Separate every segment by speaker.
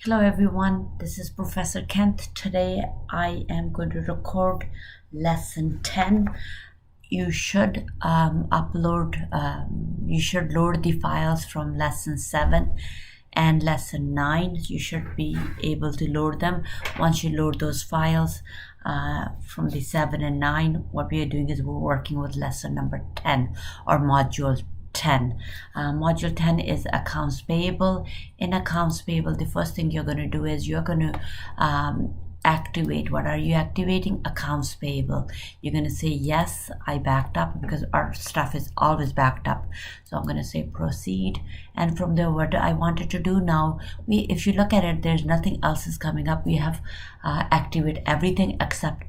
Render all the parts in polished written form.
Speaker 1: Hello everyone, this is Professor Kent. Today I am going to record lesson 10. You should you should load the files from lesson 7 and lesson 9. You should be able to load them. Once you load those files from the 7 and 9, what we are doing is we're working with lesson number 10 or module 10. Module 10 is accounts payable. In accounts payable, the first thing you're going to do is you're going to activate. What are you activating? Accounts payable. You're going to say yes, I backed up, because our stuff is always backed up. So I'm going to say proceed, and from there, what I wanted to do now, if you look at it, there's nothing else is coming up. We have activate everything except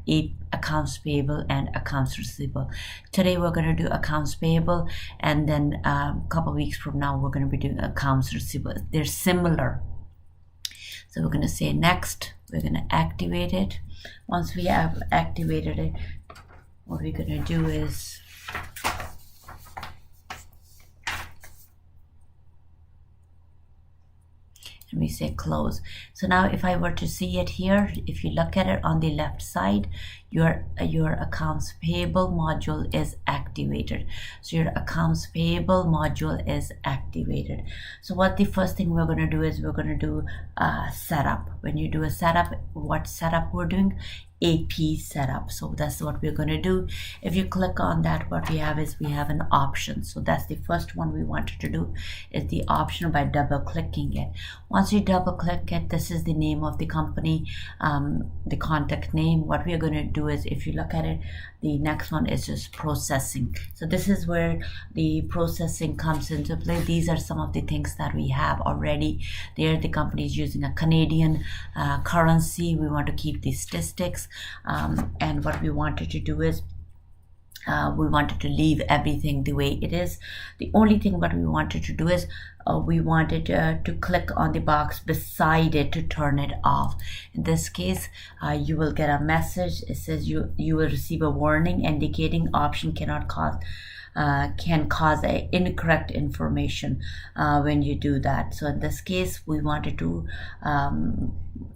Speaker 1: accounts payable and accounts receivable. Today we're going to do accounts payable, and then a couple weeks from now we're going to be doing accounts receivable. They're similar. So we're going to say next. We're going to activate it. Once we have activated it, what we're going to do is and we say close. So now if I were to see it here, if you look at it on the left side, your accounts payable module is activated. So your accounts payable module is activated. So what the first thing we're going to do is we're going to do a setup. When you do a setup, what setup we're doing? AP setup. So that's what we're going to do. If you click on that, what we have is we have an option. So that's the first one we wanted to do, is the option by double clicking it. Once you double click it, this is the name of the company, the contact name. What we are going to do is, if you look at it, the next one is just processing. So this is where the processing comes into play. These are some of the things that we have already there. The company is using a Canadian currency. We want to keep the statistics, and what we wanted to do is we wanted to leave everything the way it is. The only thing what we wanted to do is we wanted to click on the box beside it to turn it off. In this case, you will get a message. It says you will receive a warning indicating option can cause incorrect information when you do that. So in this case, we wanted to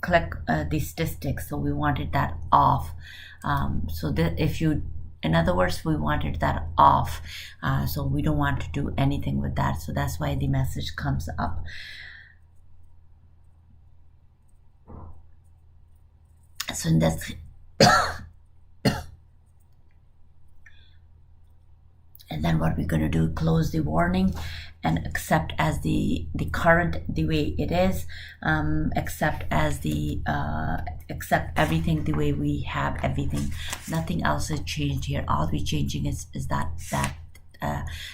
Speaker 1: click the statistics, so we wanted that off. So that in other words, we wanted that off. So we don't want to do anything with that. So that's why the message comes up. So in this and then what we're going to do, close the warning and accept as the current the way it is, accept as accept everything the way we have everything. Nothing else is changed here. All we're changing is that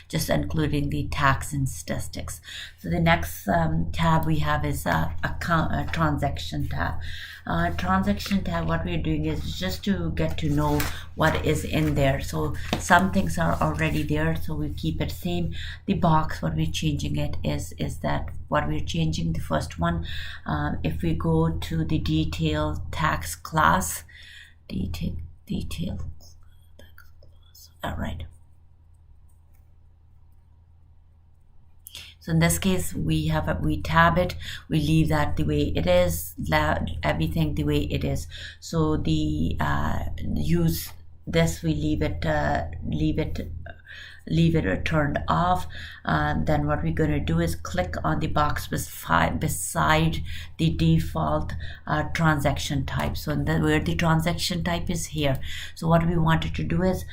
Speaker 1: just including the tax and statistics. So the next tab we have is a transaction tab. Transaction tab, what we're doing is just to get to know what is in there. So some things are already there, so we keep it same. The box, what we're changing it is that what we're changing, the first one, if we go to the detail tax class, detail tax class, all right. So in this case, we tab it, we leave that the way it is, everything the way it is. So the use this, we leave it turned off. Then what we're going to do is click on the box beside the default transaction type. So where the transaction type is here. So what we wanted to do is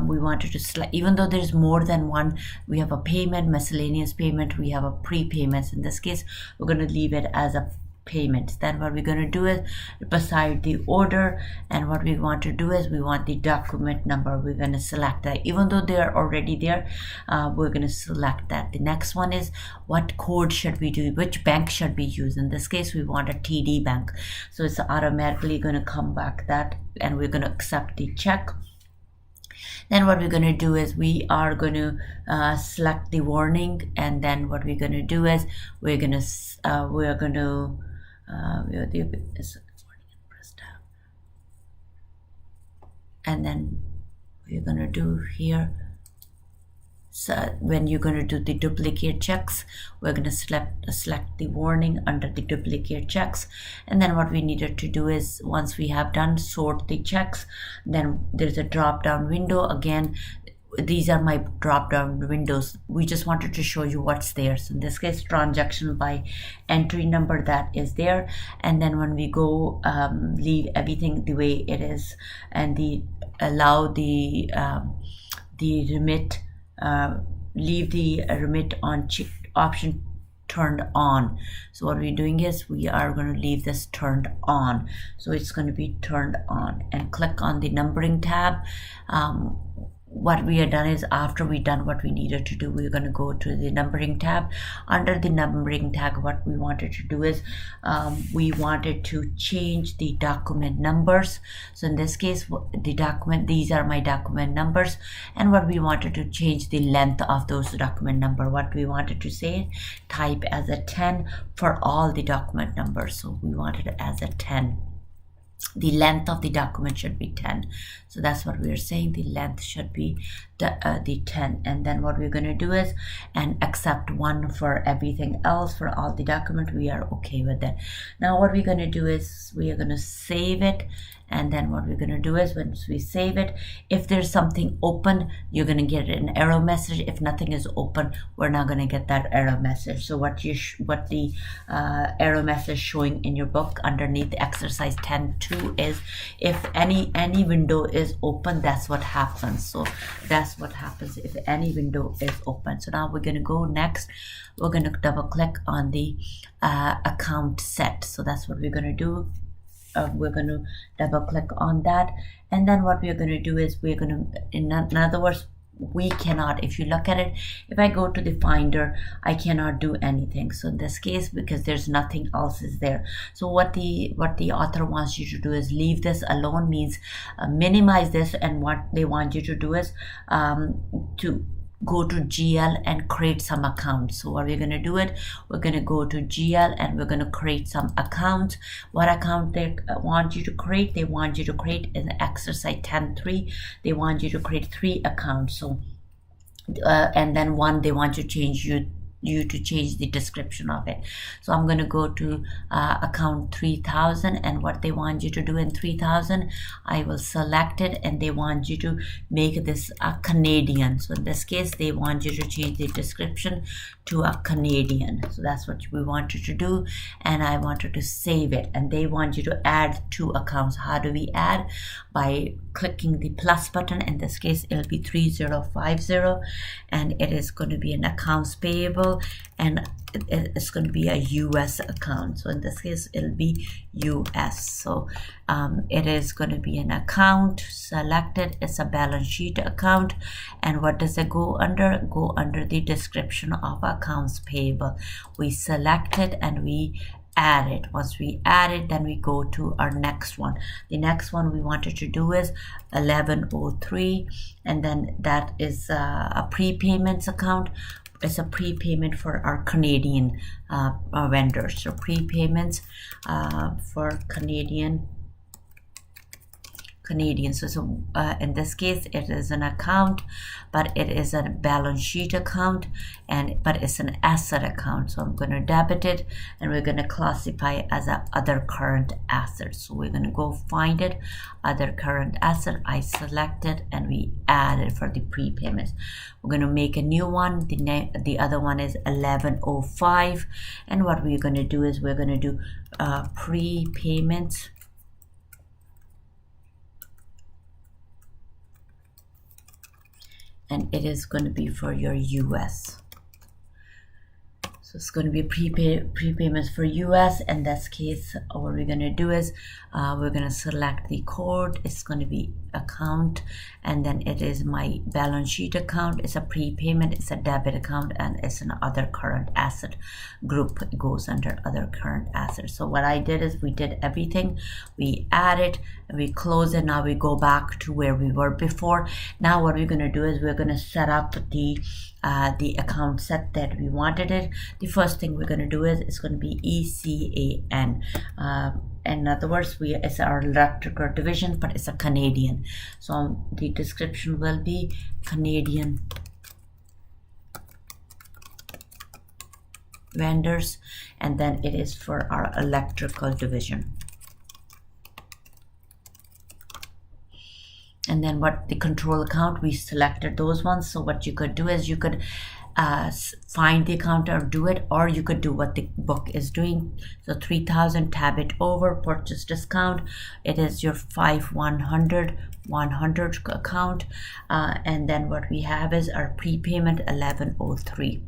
Speaker 1: we wanted to select, even though there's more than one, we have a payment, miscellaneous payment, we have a prepayments. In this case, we're going to leave it as a payment. Then what we're going to do is beside the order, and what we want to do is we want the document number. We're going to select that, even though they're already there. We're going to select that. The next one is what code should we do, which bank should we use. In this case, we want a TD bank, so it's automatically going to come back that, and we're going to accept the check. Then what we're going to do is we are going to select the warning, and then what we're going to do is we're going to and then we're going to do here So when you're going to do the duplicate checks, we're going to select the warning under the duplicate checks. And then what we needed to do is, once we have done sort the checks, then there's a drop down window. Again, these are my drop down windows. We just wanted to show you what's there. So in this case, transaction by entry number, that is there. And then when we go leave everything the way it is, and the allow the remit, leave the remit on option turned on. So what we're doing is we are going to leave this turned on, so it's going to be turned on, and click on the numbering tab. What we have done is, after we done what we needed to do, we're going to go to the numbering tab. Under the numbering tab, what we wanted to do is we wanted to change the document numbers. So in this case, the document, these are my document numbers, and what we wanted to change the length of those document number. What we wanted to say, type as a 10 for all the document numbers. So we wanted it as a 10. The length of the document should be 10. So that's what we're saying, the length should be the 10. And then what we're going to do is, and accept 1 for everything else. For all the document, we are okay with that. Now what we're going to do is we are going to save it. And then what we're going to do is, once we save it, if there's something open, you're going to get an error message. If nothing is open, we're not going to get that error message. So what the error message showing in your book underneath the exercise 10.2 is, if any window is open, that's what happens. So that's what happens if any window is open. So now we're going to go next. We're going to double click on the account set. So that's what we're going to do. We're going to double click on that, and then what we're going to do is we're going to, in other words, we cannot, if you look at it, if I go to the finder, I cannot do anything. So in this case, because there's nothing else is there. So what the author wants you to do is leave this alone, means minimize this, and what they want you to do is to go to GL and create some accounts. So what we're going to do it, we're going to go to GL and we're going to create some accounts. What account they want you to create? They want you to create in exercise 10.3. They want you to create 3 accounts. So and then 1, they want to change you to change the description of it. So I'm going to go to account 3000, and what they want you to do in 3000, I will select it, and they want you to make this a Canadian. So in this case, they want you to change the description to a Canadian. So that's what we want you to do, and I wanted to save it, and they want you to add 2 accounts. How do we add? By clicking the plus button. In this case, it'll be 3050, and it is going to be an accounts payable, and it's going to be a US account. So in this case, it'll be US. So it is going to be an account selected. It's a balance sheet account, and what does it go under? Go under the description of accounts payable. We select it and we add it. Once we add it, then we go to our next one. The next one we wanted to do is 1103, and then that is a prepayments account. It's a prepayment for our Canadian vendors. So prepayments for Canadian. So in this case, it is an account, but it is a balance sheet account, but it's an asset account. So I'm going to debit it, and we're going to classify it as a other current asset. So we're going to go find it, other current asset. I select it, and we add it for the prepayments. We're going to make a new one. The other one is 1105, and what we're going to do is we're going to do prepayments. And it is going to be for your US. So it's going to be prepayments for US. In this case, what we're going to do is we're going to select the code. It's going to be account, and then it is my balance sheet account. It's a prepayment, it's a debit account, and it's an other current asset group. It goes under other current assets. So what I did is we did everything. We add it, and we close it. Now we go back to where we were before. Now what we're going to do is we're going to set up the account set that we wanted it. The first thing we're going to do is it's going to be ECAN. In other words, it's our electrical division, but it's a Canadian. So the description will be Canadian vendors, and then it is for our electrical division. And then what the control account, we selected those ones. So what you could do is you could find the account or do it, or you could do what the book is doing. So 3,000, tab it over, purchase discount, it is your 5100 100 account, and then what we have is our prepayment 1103.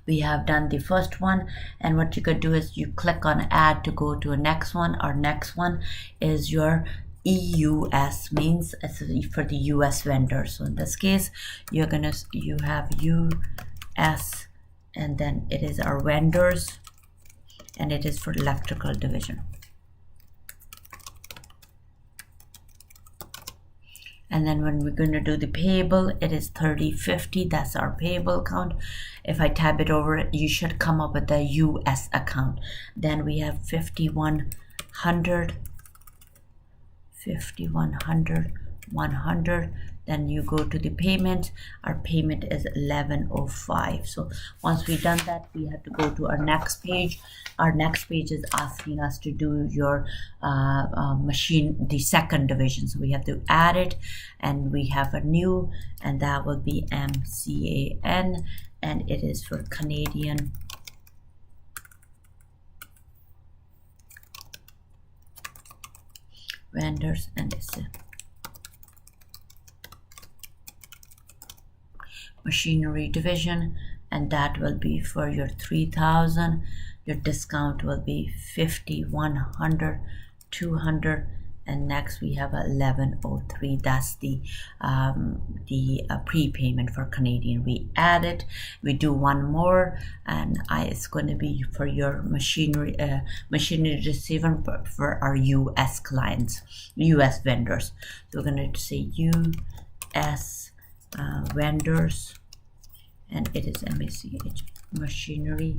Speaker 1: We have done the first one, and what you could do is you click on add to go to a next one. Our next one is your EUS, means it's for the US vendor. So in this case, you have US, and then it is our vendors, and it is for electrical division. And then when we're going to do the payable, it is 3050. That's our payable account. If I tab it over, you should come up with the US account. Then we have 5100, 100. Then you go to the payment. Our payment is 1105. So once we've done that, we have to go to our next page. Our next page is asking us to do your machine, the second division. So we have to add it, and we have a new, and that will be MCAN, and it is for Canadian vendors, and it's a machinery division, and that will be for your 3,000. Your discount will be 50, 100, 200, and next we have 1103. That's the prepayment for Canadian. We add it, we do one more, and it's going to be for your machinery receiver for our US clients, US vendors. So we're going to say US vendors, and it is MACH, machinery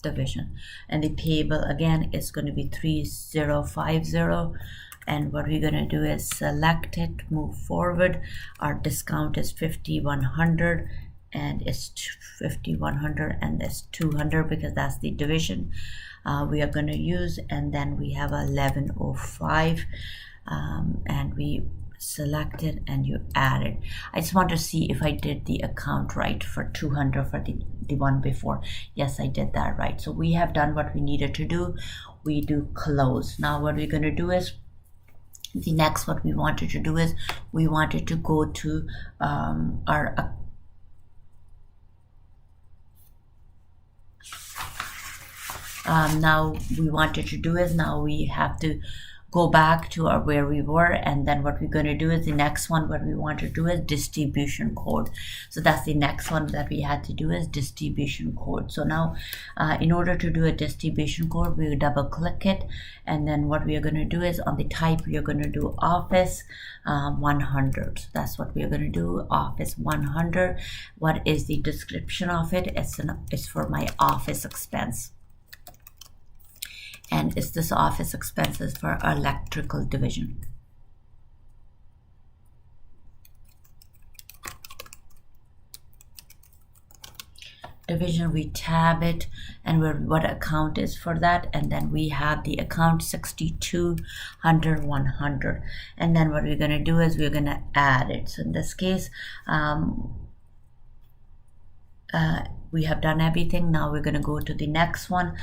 Speaker 1: division, and the payable again is going to be 3050. And what we're going to do is select it, move forward. Our discount is 5100, and it's 5100, and it's 200 because that's the division we are going to use. And then we have 1105, and we select it and you add it. I just want to see if I did the account right for 200 for the one before. Yes, I did that right. So we have done what we needed to do. We do close. Now what we're going to do is, the next what we wanted to do is we wanted to go to our now we wanted to do is, now we have to go back to where we were, and then what we're going to do is the next one what we want to do is distribution code. So that's the next one that we had to do is distribution code. So now in order to do a distribution code, we double click it, and then what we are going to do is on the type we are going to do Office 100. So that's what we are going to do, Office 100. What is the description of it? It's for my office expense, and it's this office expenses for our electrical division. We tab it, and what account is for that, and then we have the account 6200 100, and then what we're going to do is we're going to add it. So in this case we have done everything. Now we're going to go to the next one.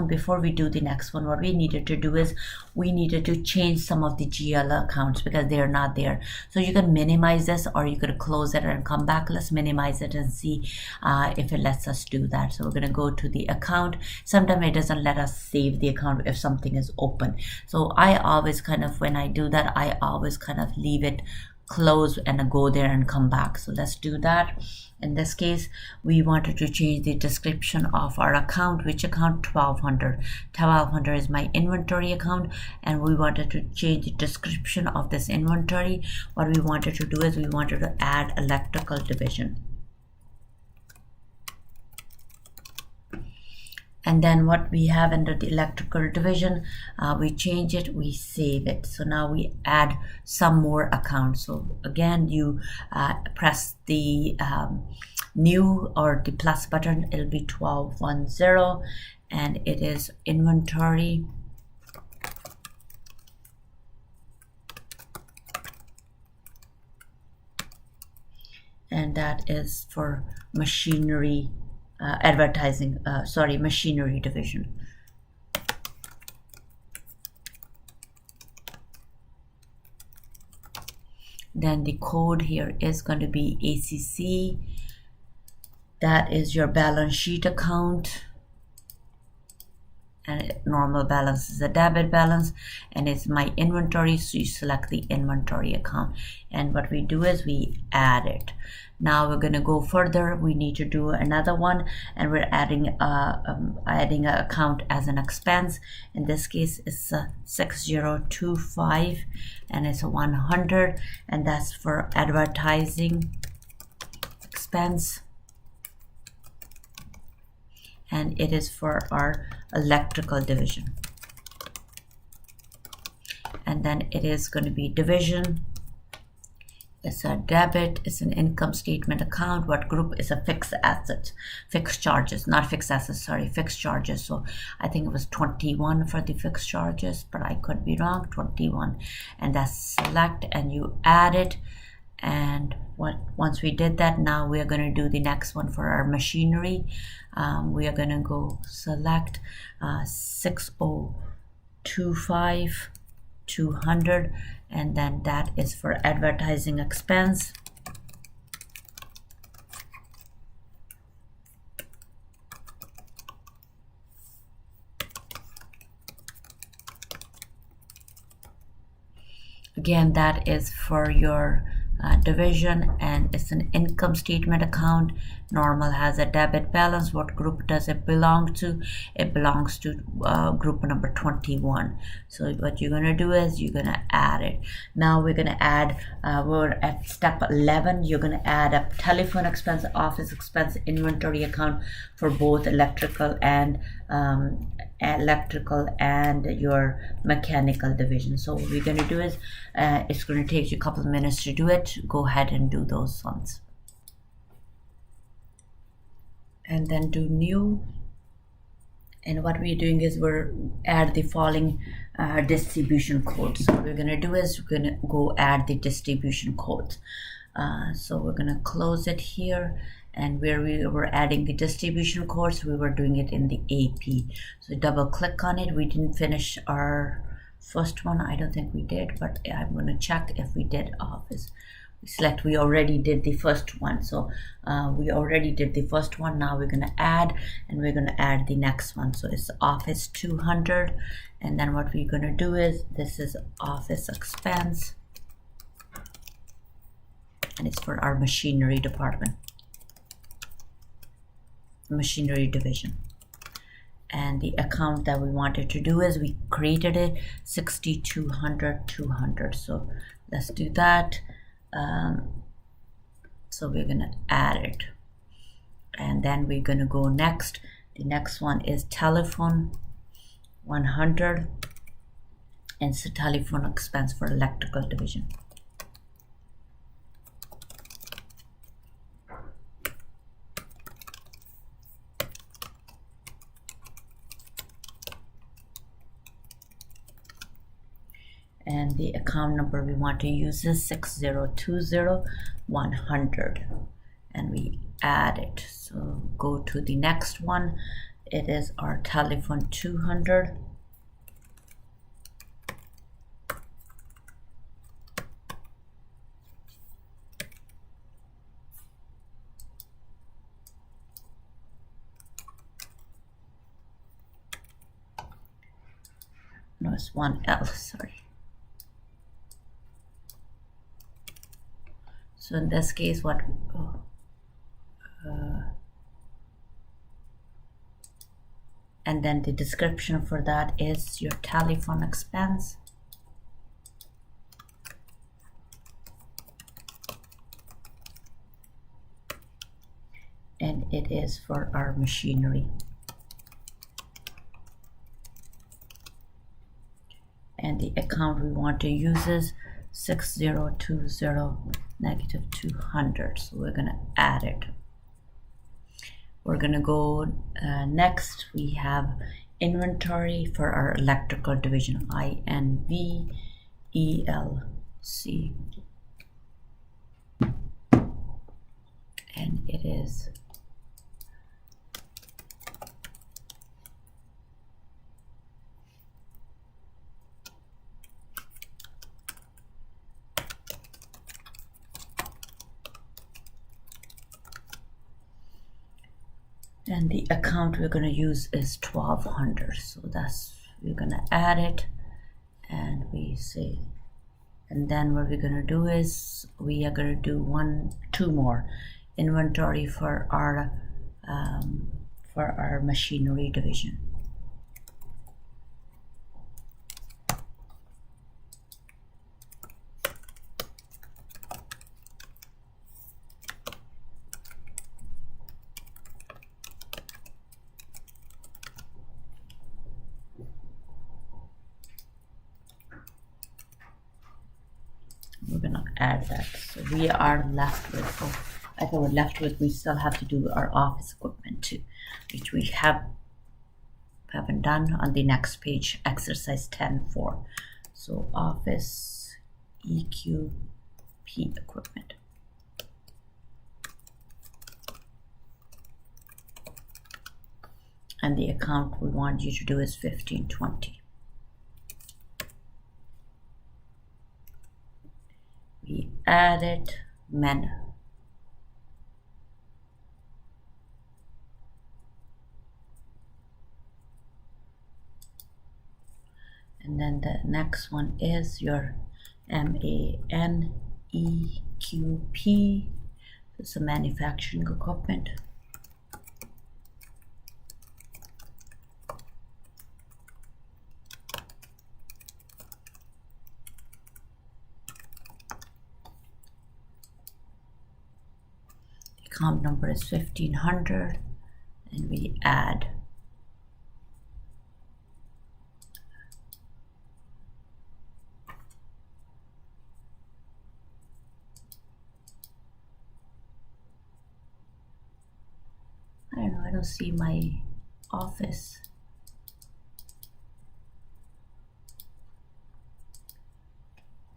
Speaker 1: Before we do the next one, what we needed to do is we needed to change some of the GL accounts because they're not there. So you can minimize this, or you could close it and come back. Let's minimize it and see if it lets us do that. So we're going to go to the account. Sometimes it doesn't let us save the account if something is open. So I always when I do that, I always leave it close and go there and come back. So let's do that. In this case, we wanted to change the description of our account. Which account? 1200. 1200 is my inventory account, and we wanted to change the description of this inventory. What we wanted to do is we wanted to add electrical division. And then what we have under the electrical division, we change it, we save it. So now we add some more accounts. So again, you press the new or the plus button, it'll be 1210, and it is inventory. And that is for machinery machinery division. Then the code here is going to be ACC. That is your balance sheet account, and normal balance is a debit balance, and it's my inventory, so you select the inventory account, and what we do is we add it. Now we're going to go further. We need to do another one, and we're adding an account as an expense. In this case, it's a 6025, and it's a 100, and that's for advertising expense, and it is for our electrical division. And then it is going to be division. It's a debit, it's an income statement account. What group is a fixed asset, fixed charges, not fixed assets, sorry, fixed charges. So I think it was 21 for the fixed charges, but I could be wrong, 21. And that's select, and you add it. And once we did that, now we are going to do the next one for our machinery. We are going to go select 6025 200, and then that is for advertising expense. Again, that is for your division, and it's an income statement account. Normal has a debit balance. What group does it belong to? It belongs to group number 21. So what you're going to do is you're going to add it. Now we're going to add, we're at step 11. You're going to add a telephone expense, office expense, inventory account for both electrical and your mechanical division. So what we're going to do is it's going to take you a couple of minutes to do it. Go ahead and do those ones, and then do new. And what we're doing is we're add the following distribution codes. So what we're going to do is we're going to go add the distribution codes. So we're going to close it here, and where we were adding the distribution codes, we were doing it in the AP. So double click on it. We didn't finish our first one, I don't think we did, but I'm going to check if we did office. Select, we already did the first one, so we already did the first one. Now we're going to add, and we're going to add the next one. So it's office 200, and then what we're going to do is this is office expense, and it's for our machinery department, machinery division. And the account that we wanted to do is we created it 6200 200. So let's do that. So we're going to add it, and then we're going to go next. The next one is telephone 100, and it's a telephone expense for electrical division. And the account number we want to use is 6020 100, and we add it. So go to the next one. It is our telephone 200. No, it's 1L, sorry. So in this case, what and then the description for that is your telephone expense, and it is for our machinery. and the account we want to use is 6020 negative 200. So we're gonna add it. We're gonna go next. We have inventory for our electrical division, INVELC, and it is and the account we're going to use is 1200. So that's, we're going to add it, and we say, and then what we're going to do is we are going to do two more inventory for our machinery division. We're gonna add that. So we are left with, I thought we're left with, we still have to do our office equipment too, which we haven't done on the next page, exercise 10.4. So office EQP equipment. And the account we want you to do is 1520. We added menu. And then the next one is your MANEQP. It's a manufacturing equipment. Account number is 1500, and we add. I don't know, I don't see my office.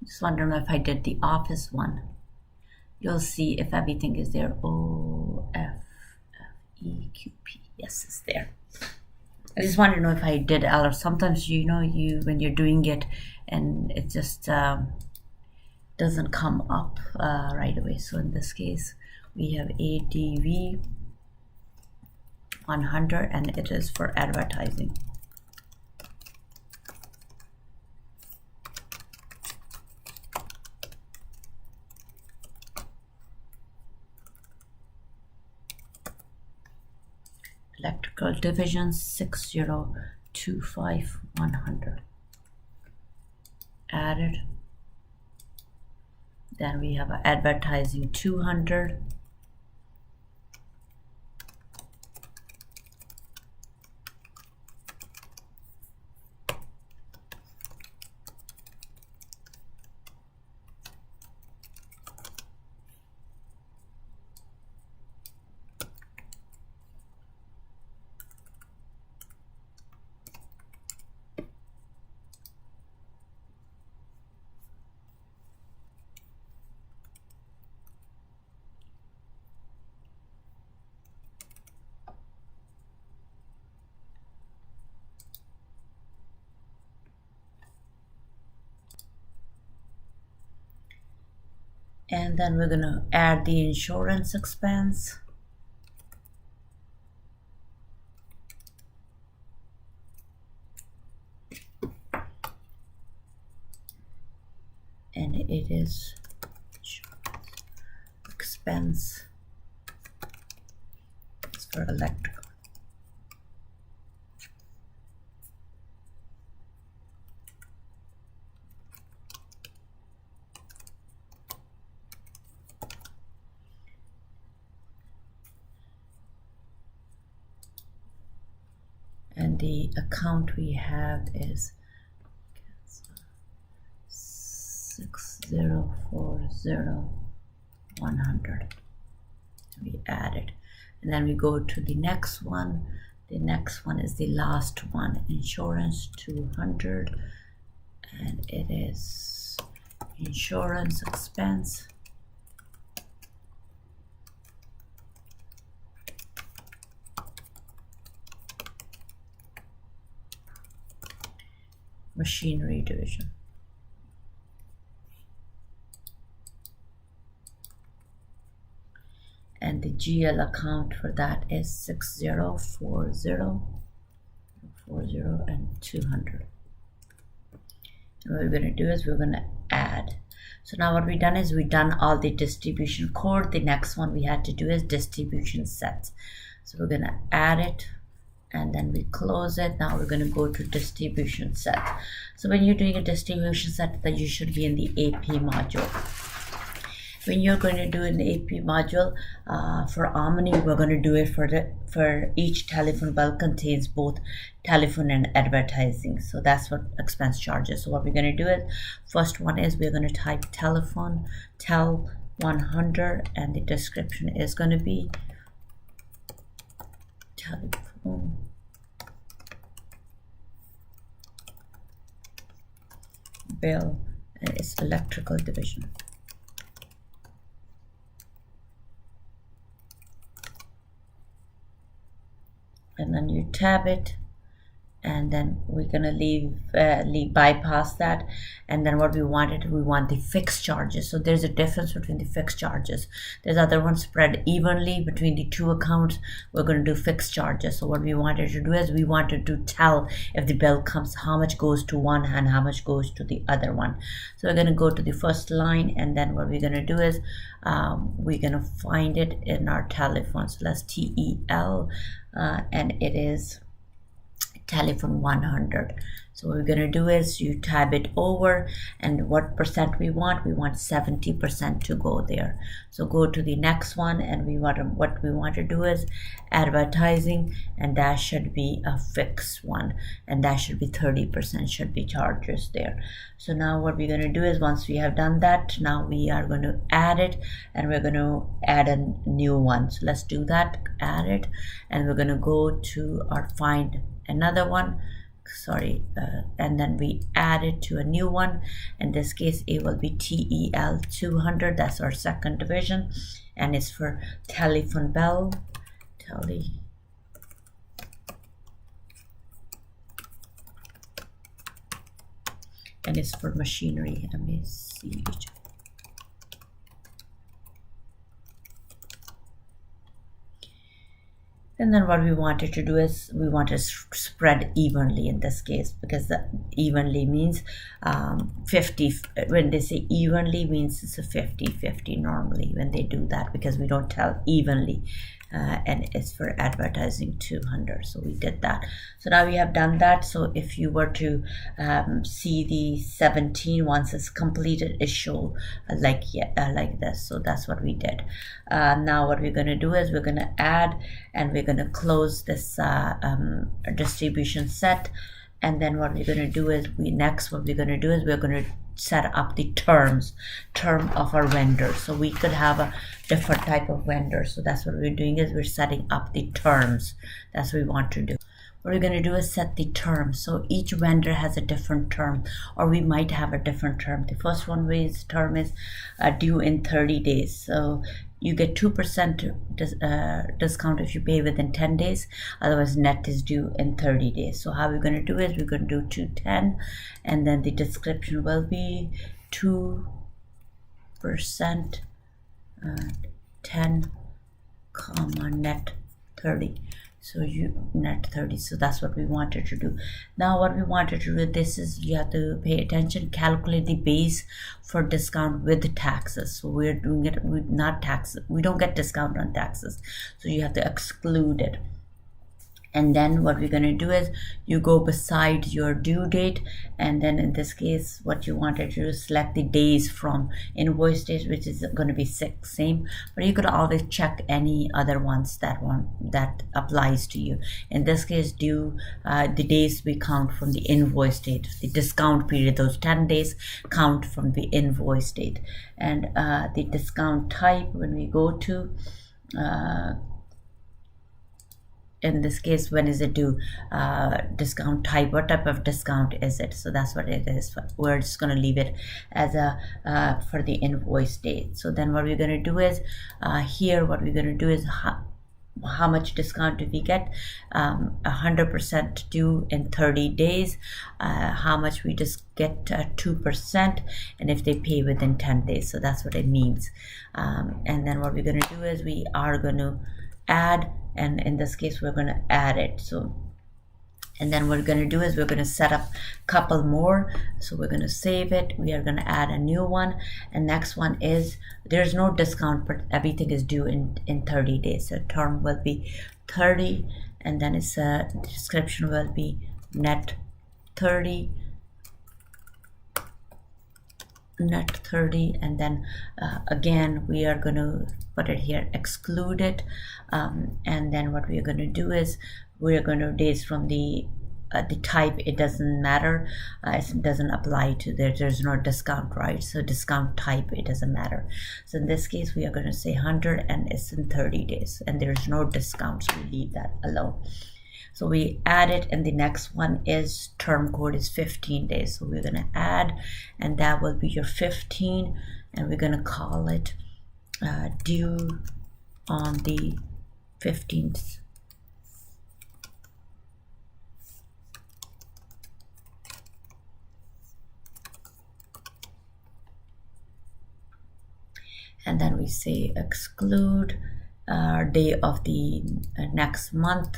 Speaker 1: Just wondering if I did the office one. You'll see if everything is there. OFFEQP. Yes, it's there. I just want to know if I did L, or sometimes when you're doing it and it just doesn't come up right away. So in this case, we have ADV 100, and it is for advertising. Electrical division 6025 100. Added. Then we have advertising 200. And then we're going to add the insurance expense. And it is expense. It's for electrical. And the account we have is 6040 we add it, and then we go to the next one. The next one is the last one, insurance 200, and it is insurance expense. Machinery division. And the GL account for that is 6040 and 200. And what we're going to do is we're going to add. So now what we've done is we've done all the distribution code. The next one we had to do is distribution sets. So we're going to add it, and then we close it. Now we're going to go to distribution set. So when you're doing a distribution set, that you should be in the AP module. When you're going to do an AP module for Omni, we're going to do it for each telephone bill contains both telephone and advertising. So that's what expense charges. So what we're going to do is, first one is we're going to type telephone, tel 100, and the description is going to be telephone bill, and it's electrical division. And then you tab it, and then we're gonna bypass that. And then what we want the fixed charges. So there's a difference between the fixed charges. There's other ones spread evenly between the two accounts. We're going to do fixed charges. So what we wanted to do is we wanted to tell if the bill comes how much goes to one and how much goes to the other one. So we're going to go to the first line, and then what we're going to do is we're going to find it in our telephone. So let's TEL, and it is telephone 100. So what we're going to do is you tab it over, and what percent we want 70% to go there. So go to the next one, and what we want to do is advertising, and that should be a fixed one, and that should be 30% should be charges there. So now what we're going to do is, once we have done that, now we are going to add it, and we're going to add a new one. So let's do that, add it, and we're going to go to our find another one, and then we add it to a new one. In this case it will be TEL 200. That's our second division, and it's for telephone bell, and it's for machinery, MACH. And then what we wanted to do is we want to spread evenly in this case, because the evenly means 50. When they say evenly, means it's a 50-50 normally when they do that, because we don't tell evenly, and it's for advertising 200. So we did that. So now we have done that. So if you were to see the 17 once it's completed, it show like this. So that's what we did. Now what we're going to do is we're going to add, and we're going to close this distribution set. And then what we're going to do is we're going to set up the term of our vendor. So we could have a different type of vendor. So that's what we're doing, is we're setting up the terms. That's what we want to do. What we're going to do is set the term. So each vendor has a different term, or we might have a different term. The first one term is due in 30 days. So you get 2% discount if you pay within 10 days. Otherwise, net is due in 30 days. So how we're going to do is we're going to do 210, and then the description will be 2% 10, net 30. So you net 30. So that's what we wanted to do. Now what we wanted to do, this is, you have to pay attention, calculate the base for discount with taxes. So we're doing it with not taxes. We don't get discount on taxes, so you have to exclude it. And then what we're going to do is you go beside your due date, and then in this case what you wanted to do is select the days from invoice days, which is going to be same, but you could always check any other ones that applies to you. In this case, the days we count from the invoice date, the discount period, those 10 days count from the invoice date. And the discount type, when we go to in this case, when is it due, discount type, what type of discount is it? So that's what it is. We're just going to leave it as a for the invoice date. So then what we're going to do is here what we're going to do is how much discount do we get? 100% due in 30 days. How much we just get 2%, and if they pay within 10 days. So that's what it means. And then what we're going to do is we are going to add, and in this case we're going to add it. So and then what we're going to do is we're going to set up a couple more. So we're going to save it, we are going to add a new one, and next one is there's no discount, but everything is due in 30 days. So term will be 30, and then its description will be net 30, and then again we are going to put it here, exclude it, and then what we are going to do is we are going to days from the type, it doesn't matter, it doesn't apply to there's no discount, right? So discount type, it doesn't matter. So in this case we are going to say 100, and it's in 30 days, and there's no discount, so we leave that alone. So we add it, and the next one is term code is 15 days. So we're going to add, and that will be your 15, and we're going to call it due on the 15th. And then we say exclude day of the next month.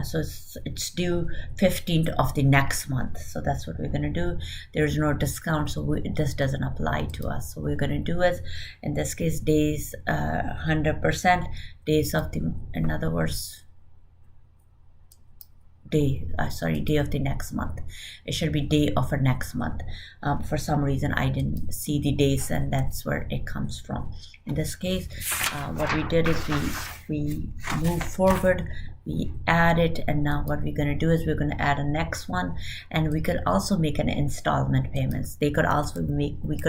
Speaker 1: So it's due 15th of the next month. So that's what we're going to do. There's no discount, so this doesn't apply to us. So we're going to do is, in this case, days 100% days of the, in other words, day of the next month. It should be day of our next month. For some reason I didn't see the days, and that's where it comes from. In this case, what we did is we move forward, we add it, and now what we're going to do is we're going to add a next one, and we could also make an installment payments. We could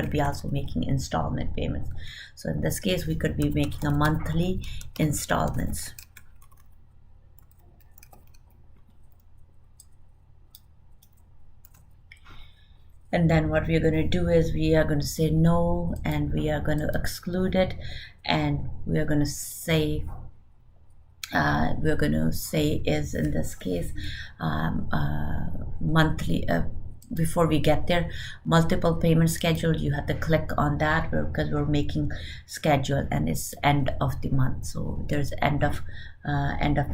Speaker 1: be also making installment payments. So in this case we could be making a monthly installments. And then what we're going to do is we are going to say no, and we are going to exclude it, and we are going to say is, in this case, monthly. Before we get there, multiple payment schedule, you have to click on that because we're making schedule, and it's end of the month. So there's end of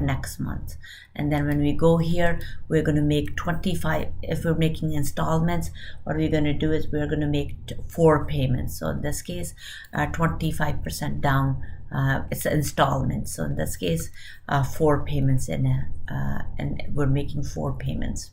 Speaker 1: next month. And then when we go here, we're going to make 25. If we're making installments, what we're going to do is we're going to make 4 payments. So in this case, 25% down, it's an installment. So in this case, 4 payments and we're making 4 payments.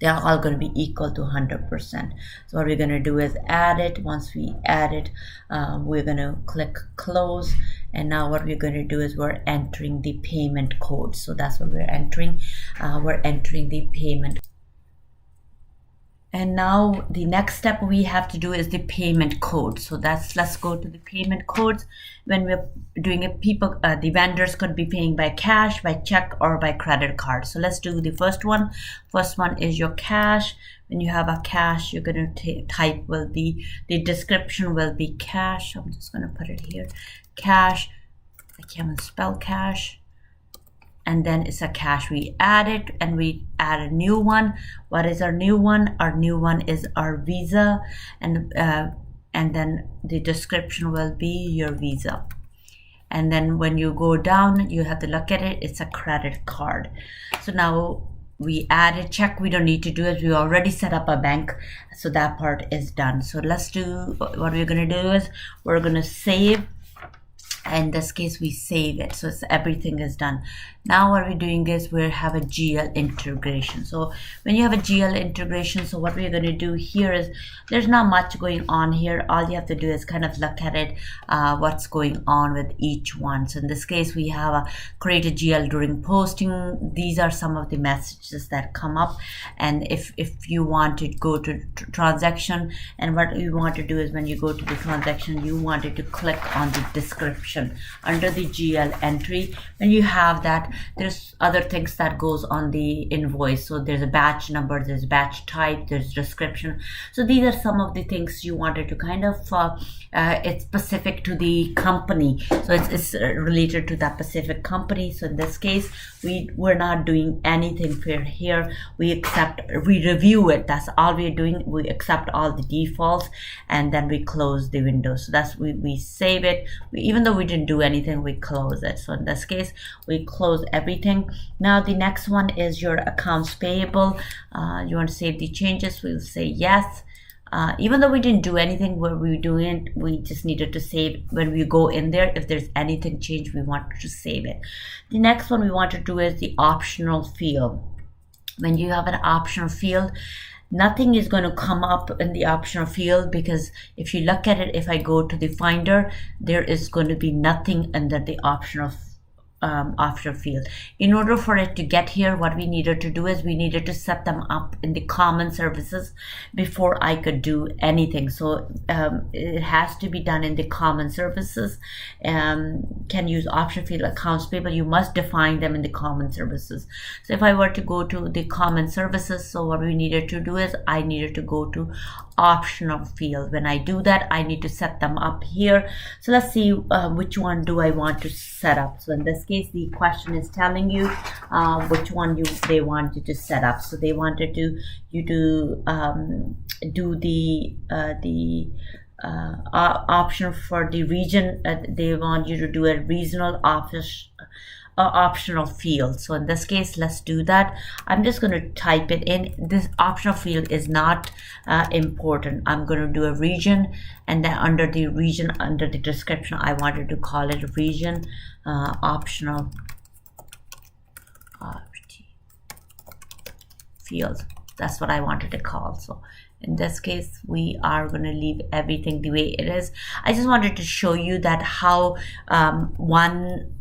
Speaker 1: They're all going to be equal to 100%. So what we're going to do is add it. Once we add it, we're going to click close, and now what we're going to do is we're entering the payment code. So that's what we're entering. We're entering the payment. And now the next step we have to do is the payment code. So let's go to the payment codes. When we're doing it, the vendors could be paying by cash, by check, or by credit card. So let's do the first one. First one is your cash. When you have a cash, you're going to type will be, the description will be cash. I'm just going to put it here. Cash. I can't even spell cash. And then it's a cash. We add it, and we add a new one. What is our new one? Our new one is our Visa, and then the description will be your Visa. And then when you go down, you have to look at it. It's a credit card. So now we add a check. We don't need to do it. We already set up a bank, so that part is done. So let's do what we're going to do is we're going to save. in this case we save it, so everything is done. Now what we're doing is we have a GL integration. So when you have a GL integration, so what we're going to do here is there's not much going on here. All you have to do is kind of look at it, what's going on with each one. So in this case we have a create a GL during posting. These are some of the messages that come up, and if you want to go to transaction, and what you want to do is when you go to the transaction, you wanted to click on the description under the GL entry. When you have that, there's other things that goes on the invoice. So there's a batch number, there's batch type, there's description. So these are some of the things you wanted to kind of it's specific to the company, so it's related to that specific company. So in this case we're not doing anything for here. We review it. That's all we're doing. We accept all the defaults, and then we close the window. So that's we save it. Even though we didn't do anything, we close it. So in this case we close everything. Now the next one is your accounts payable. You want to save the changes, we'll say yes. Even though we didn't do anything where we were doing it, we just needed to save. When we go in there, if there's anything changed, we want to save it. The next one we want to do is the optional field. When you have an optional field, nothing is going to come up in the optional field, because if you look at it, if I go to the finder, there is going to be nothing under the optional field. In order for it to get here, what we needed to do is we needed to set them up in the common services before I could do anything. So it has to be done in the common services. Can use option field accounts payable. You must define them in the common services. So if I were to go to the common services, so what we needed to do is I needed to go to optional field. When I do that, I need to set them up here. So let's see which one do I want to set up. So in this case, the question is telling you which one they want you to set up. So they wanted you to do the option for the region. They want you to do a regional office optional field. So in this case, let's do that. I'm just going to type it in. This optional field is not important. I'm going to do a region, and then under the region, under the description, I wanted to call it region optional field. That's what I wanted to call. So in this case, we are going to leave everything the way it is. I just wanted to show you that how one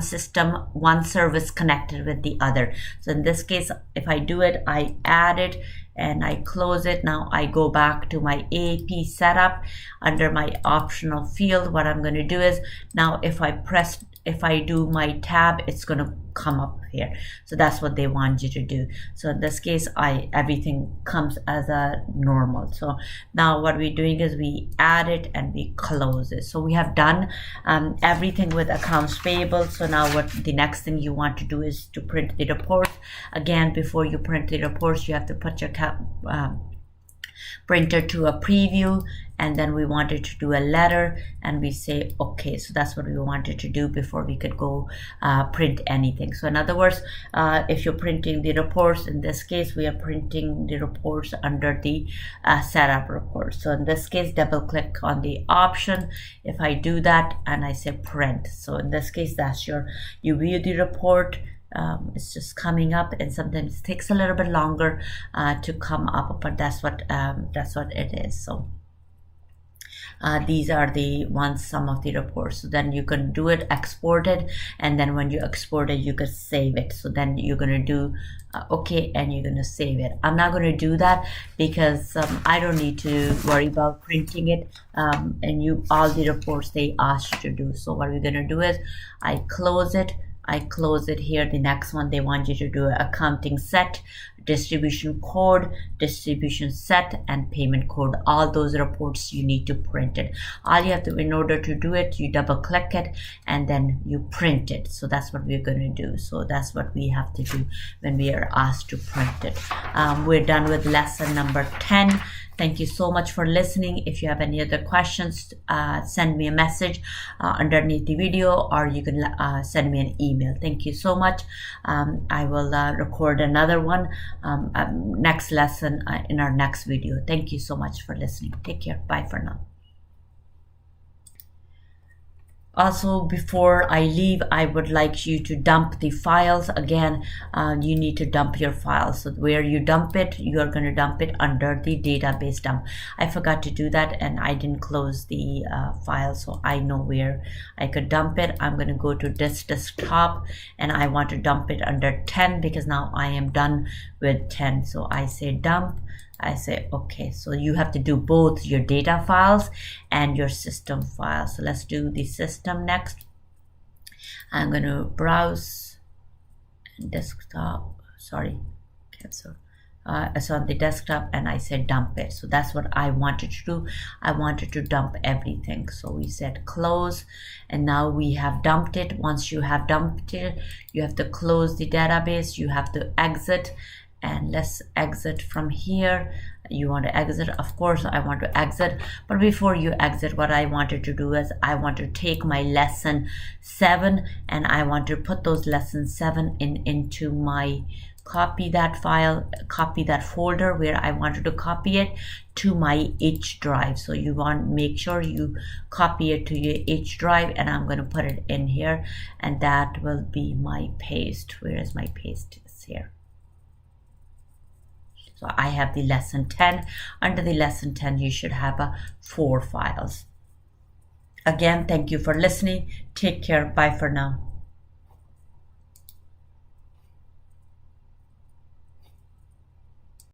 Speaker 1: system, one service connected with the other. So in this case, if I do it, I add it and I close it. Now I go back to my AP setup under my optional field. What I'm going to do is, now if I do my tab, it's going to come up here. So that's what they want you to do. So in this case, everything comes as a normal. So now what we're doing is we add it and we close it. So we have done everything with accounts payable. So now what the next thing you want to do is to print the reports. Again, before you print the reports, you have to put your printer to a preview, and then we wanted to do a letter, and we say okay. So that's what we wanted to do before we could go print anything. So in other words, if you're printing the reports, in this case we are printing the reports under the setup report. So in this case, double click on the option. If I do that and I say print, so in this case, that's you view the report. It's just coming up, and sometimes it takes a little bit longer to come up, but that's what it is. So these are the ones, some of the reports. So then you can do it, export it, and then when you export it, you can save it. So then you're going to do okay, and you're going to save it. I'm not going to do that because I don't need to worry about printing it, and all the reports they asked you to do. So what we're going to do is I close it here. The next one, they want you to do accounting set, distribution code, distribution set, and payment code. All those reports you need to print it. All you have to, in order to do it, you double click it and then you print it. So that's what we're going to do. So that's what we have to do when we are asked to print it. We're done with lesson number 10. Thank you so much for listening. If you have any other questions, send me a message underneath the video, or you can send me an email. Thank you so much. I will record another one next lesson in our next video. Thank you so much for listening. Take care. Bye for now. Also, before I leave, I would like you to dump the files. Again, you need to dump your files. So where you dump it, you are going to dump it under the database dump. I forgot to do that and I didn't close the file, so I know where I could dump it. I'm going to go to this desktop and I want to dump it under 10 because now I am done with 10. So I say dump. I say okay, so you have to do both your data files and your system files. So let's do the system next. I'm going to browse desktop, sorry, cancel. It's on the desktop and I said dump it. So that's what I wanted to do. I wanted to dump everything. So we said close and now we have dumped it. Once you have dumped it, you have to close the database. You have to exit. And let's exit from here. You want to exit, of course I want to exit, but before you exit, what I wanted to do is I want to take my lesson 7 and I want to put those lesson 7 into my, copy that file, copy that folder where I wanted to copy it to my H drive. So you want to make sure you copy it to your H drive, and I'm going to put it in here, and that will be my paste. Where is my paste? It's here. So I have the lesson 10. Under the lesson 10, you should have 4 files. Again, thank you for listening. Take care. Bye for now.